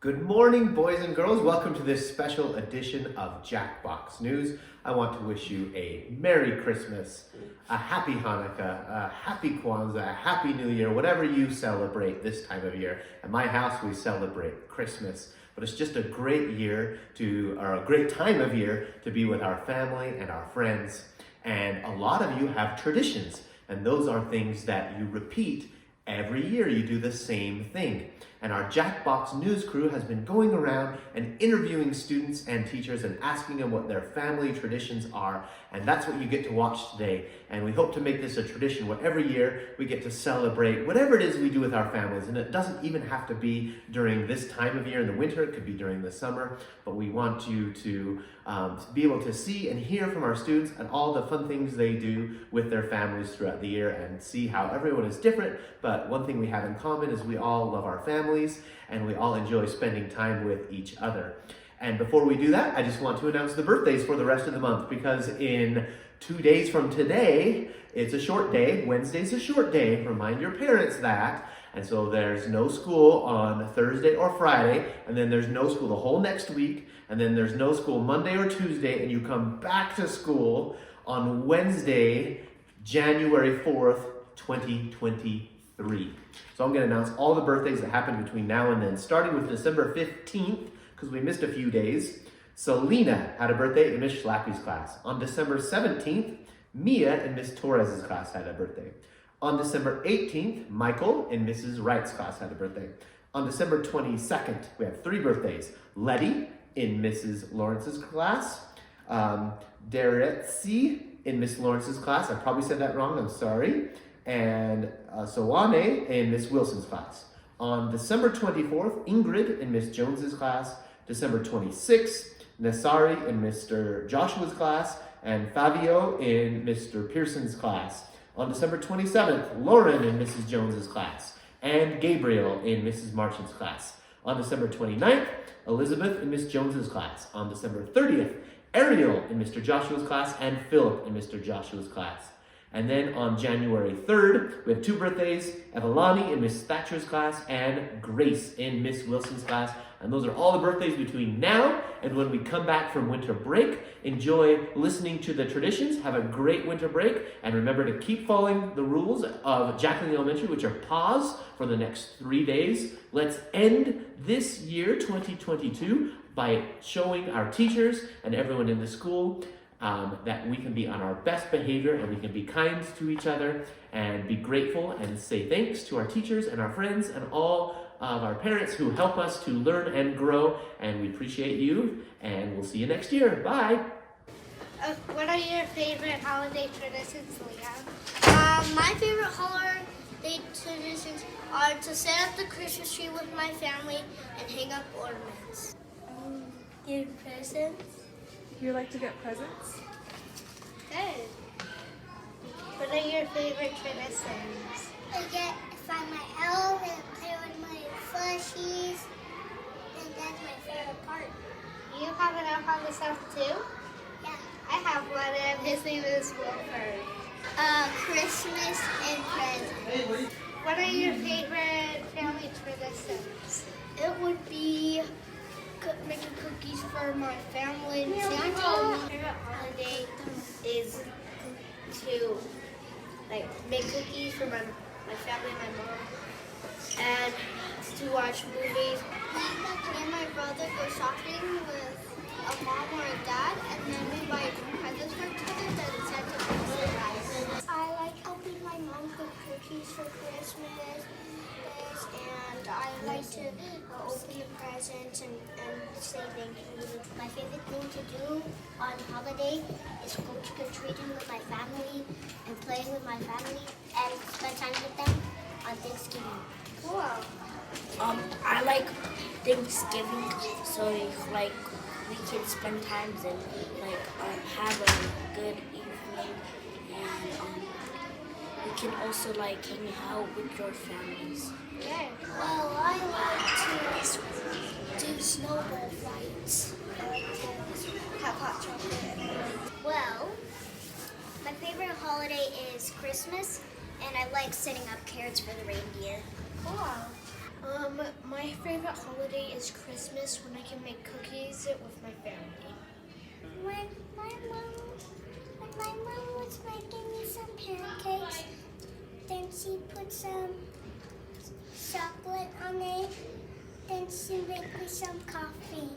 Good morning, boys and girls. Welcome to this special edition of JackBox News. I want to wish you a Merry Christmas, a Happy Hanukkah, a Happy Kwanzaa, a Happy New Year, whatever you celebrate this time of year. At my house, we celebrate Christmas. But it's just a great a great time of year to be with our family and our friends. And a lot of you have traditions, and those are things that you repeat every year. You do the same thing. And our JackBox News crew has been going around and interviewing students and teachers and asking them what their family traditions are. And that's what you get to watch today. And we hope to make this a tradition where every year we get to celebrate whatever it is we do with our families. And it doesn't even have to be during this time of year in the winter. It could be during the summer. But we want you to be able to see and hear from our students and all the fun things they do with their families throughout the year and see how everyone is different. But one thing we have in common is we all love our families and we all enjoy spending time with each other. And before we do that, I just want to announce the birthdays for the rest of the month, because in 2 days from today, it's a short day. Wednesday's a short day. Remind your parents that. And so there's no school on Thursday or Friday, and then there's no school the whole next week, and then there's no school Monday or Tuesday, and you come back to school on Wednesday, January 4th, 2023. So I'm going to announce all the birthdays that happened between now and then, starting with December 15th, because we missed a few days. Selena had a birthday in Miss Schlappy's class. On December 17th, Mia in Miss Torres's class had a birthday. On December 18th, Michael in Mrs. Wright's class had a birthday. On December 22nd, we have 3 birthdays. Letty in Mrs. Lawrence's class. Deretzi in Miss Lawrence's class. I probably said that wrong, I'm sorry. And Soane in Miss Wilson's class. On December 24th, Ingrid in Miss Jones's class. December 26th, Nasari in Mr. Joshua's class. And Fabio in Mr. Pearson's class. On December 27th, Lauren in Mrs. Jones's class. And Gabriel in Mrs. Marchant's class. On December 29th, Elizabeth in Miss Jones's class. On December 30th, Ariel in Mr. Joshua's class. And Philip in Mr. Joshua's class. And then on January 3rd, we have 2 birthdays, Evelani in Miss Thatcher's class and Grace in Miss Wilson's class. And those are all the birthdays between now and when we come back from winter break. Enjoy listening to the traditions. Have a great winter break. And remember to keep following the rules of Jacqueline Elementary, which are pause for the next 3 days. Let's end this year, 2022, by showing our teachers and everyone in the school that we can be on our best behavior and we can be kind to each other and be grateful and say thanks to our teachers and our friends and all of our parents who help us to learn and grow. And we appreciate you, and we'll see you next year. Bye. What are your favorite holiday traditions, Leah? My favorite holiday traditions are to set up the Christmas tree with my family and hang up ornaments. Give presents. You like to get presents? Good. What are your favorite traditions? I find my elf and play with my plushies, and that's my favorite part. You have an elf on the shelf too? Yeah. I have one, and his name is Wilford. Christmas and presents. What are your favorite family traditions? It would be making cookies for my family and Santa. My favorite holiday is to make cookies for my family and my mom, and to watch movies. Me and my brother go shopping with a mom or a dad, and then we buy presents for each other that Santa brings surprises. I like helping my mom cook cookies for Christmas, and I like to open the presents and say thank you. My favorite thing to do on holiday is go trick-or-treating with my family and playing with my family and spend time with them on Thanksgiving. Cool. I like Thanksgiving, so like we can spend time and have a good evening, and we can also like hang out with your families. Good. Well, I like to do snowball fights. I like to have hot chocolate. Well, my favorite holiday is Christmas, and I like setting up carrots for the reindeer. Cool. My favorite holiday is Christmas when I can make cookies with my family. When my mom was making me some pancakes, then she put some chocolate on it, then she made me some coffee.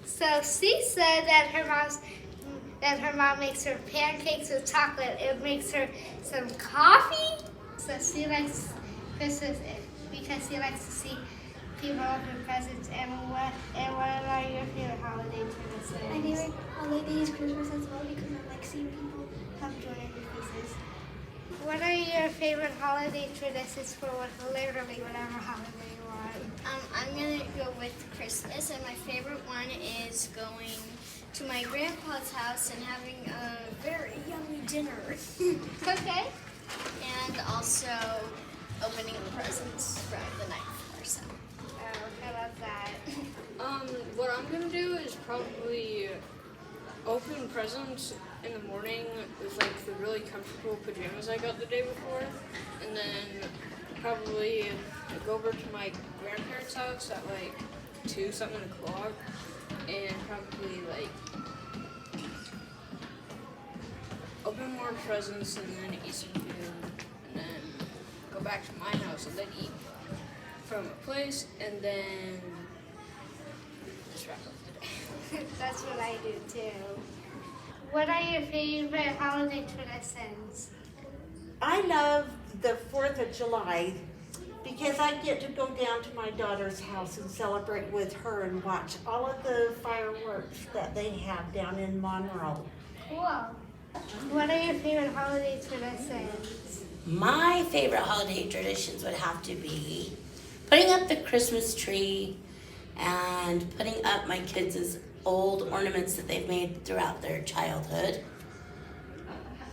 So she said that her mom makes her pancakes with chocolate. It makes her some coffee. So she likes Christmas because she likes to see people open presents. And what are your favorite holiday traditions? My favorite holiday is Christmas as well because I like seeing people have joy on their faces. What are your favorite holiday traditions for literally whatever holiday you want? I'm gonna go with Christmas, and my favorite one is going to my grandpa's house and having a very yummy dinner. Okay. And also opening presents from the night before. So. Oh, I love that. What I'm gonna do is probably open presents in the morning with like the really comfortable pajamas I got the day before, and then probably go over to my grandparents' house at like 2-something o'clock, and probably like open more presents and then eat some food, and then go back to my house and then eat from a place, and then just wrap up the day. That's what I do too. What are your favorite holiday traditions? I love the 4th of July because I get to go down to my daughter's house and celebrate with her and watch all of the fireworks that they have down in Monroe. Cool. What are your favorite holiday traditions? My favorite holiday traditions would have to be putting up the Christmas tree and putting up my kids' old ornaments that they've made throughout their childhood.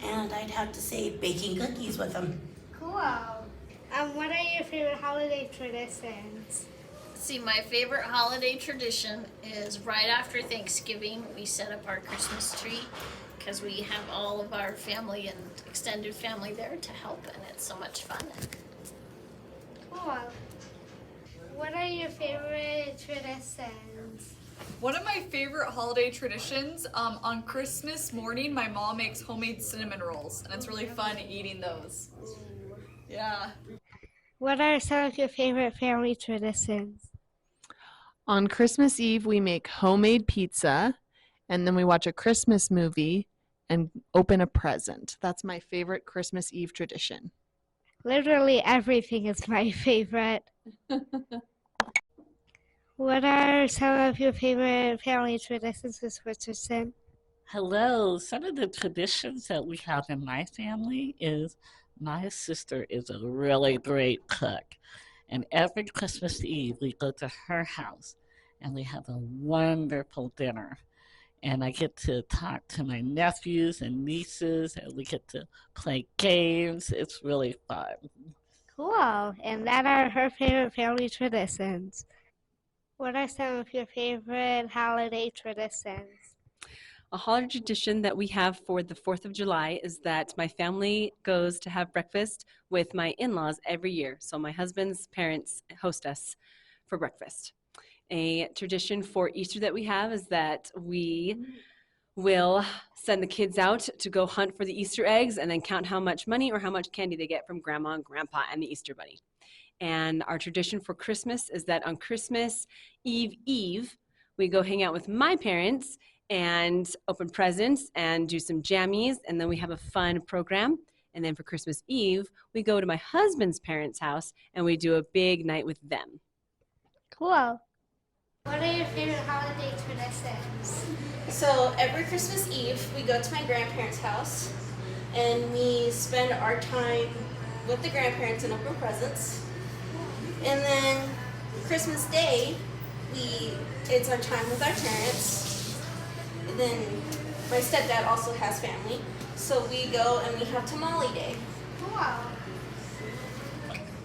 And I'd have to say baking cookies with them. Cool. What are your favorite holiday traditions? See, my favorite holiday tradition is right after Thanksgiving, we set up our Christmas tree because we have all of our family and extended family there to help, and it's so much fun. Cool. What are your favorite traditions? One of my favorite holiday traditions, on Christmas morning, my mom makes homemade cinnamon rolls, and it's really fun eating those. Yeah. What are some of your favorite family traditions? On Christmas Eve, we make homemade pizza, and then we watch a Christmas movie and open a present. That's my favorite Christmas Eve tradition. Literally everything is my favorite. What are some of your favorite family traditions, Ms. Richardson? Hello. Some of the traditions that we have in my family is my sister is a really great cook. And every Christmas Eve, we go to her house and we have a wonderful dinner. And I get to talk to my nephews and nieces, and we get to play games. It's really fun. Cool. And that are her favorite family traditions. What are some of your favorite holiday traditions? A holiday tradition that we have for the 4th of July is that my family goes to have breakfast with my in-laws every year. So my husband's parents host us for breakfast. A tradition for Easter that we have is that we will send the kids out to go hunt for the Easter eggs and then count how much money or how much candy they get from Grandma and Grandpa and the Easter Bunny. And our tradition for Christmas is that on Christmas Eve, we go hang out with my parents and open presents and do some jammies, and then we have a fun program. And then for Christmas Eve, we go to my husband's parents' house and we do a big night with them. Cool. What are your favorite holiday traditions? So every Christmas Eve, we go to my grandparents' house and we spend our time with the grandparents and open presents. And then Christmas Day, it's our time with our parents. And then my stepdad also has family, so we go and we have Tamale Day. Wow.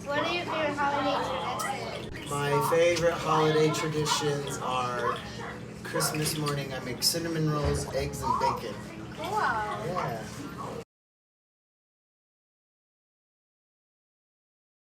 What are your favorite holiday traditions? My favorite holiday traditions are Christmas morning I make cinnamon rolls, eggs, and bacon. Cool. Yeah.